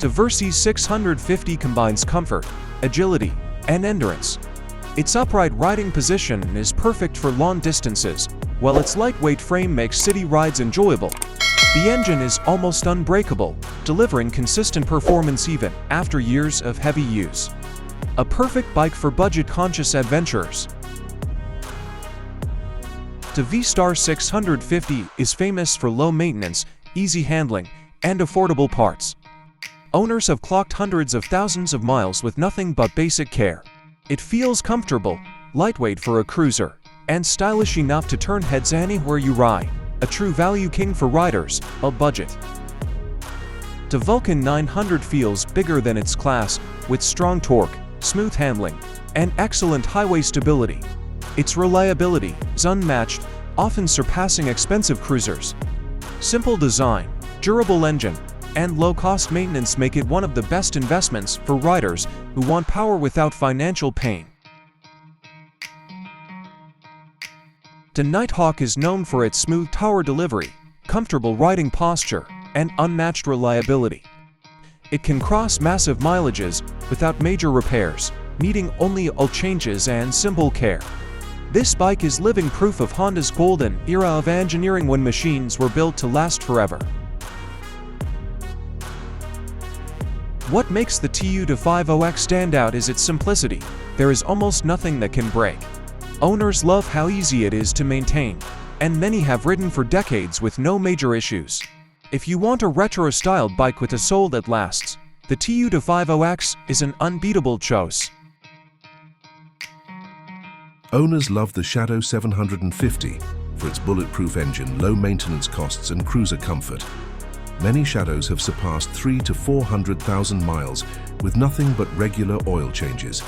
The Versys 650 combines comfort, agility, and endurance. Its upright riding position is perfect for long distances, while its lightweight frame makes city rides enjoyable. The engine is almost unbreakable, delivering consistent performance even after years of heavy use. A perfect bike for budget-conscious adventurers. The V-Star 650 is famous for low maintenance, easy handling, and affordable parts. Owners have clocked hundreds of thousands of miles with nothing but basic care. It feels comfortable, lightweight for a cruiser, and stylish enough to turn heads anywhere you ride. A true value king for riders, a budget. The Vulcan 900 feels bigger than its class, with strong torque, smooth handling, and excellent highway stability. Its reliability is unmatched, often surpassing expensive cruisers. Simple design, durable engine, and low-cost maintenance make it one of the best investments for riders who want power without financial pain. The Nighthawk is known for its smooth tower delivery, comfortable riding posture, and unmatched reliability. It can cross massive mileages without major repairs, needing only oil changes and simple care. This bike is living proof of Honda's golden era of engineering when machines were built to last forever. What makes the TU250X stand out is its simplicity. There is almost nothing that can break. Owners love how easy it is to maintain, and many have ridden for decades with no major issues. If you want a retro-styled bike with a soul that lasts, the TU250X is an unbeatable choice. Owners love the Shadow 750 for its bulletproof engine, low maintenance costs, and cruiser comfort. Many Shadows have surpassed 300,000 to 400,000 miles with nothing but regular oil changes.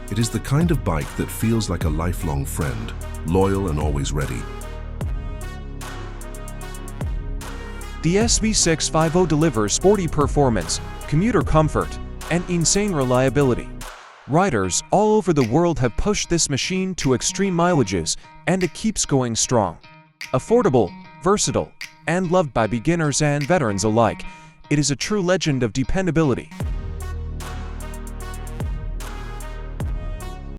It is the kind of bike that feels like a lifelong friend, loyal and always ready. The SV650 delivers sporty performance, commuter comfort, and insane reliability. Riders all over the world have pushed this machine to extreme mileages, and it keeps going strong. Affordable, versatile, and loved by beginners and veterans alike, it is a true legend of dependability.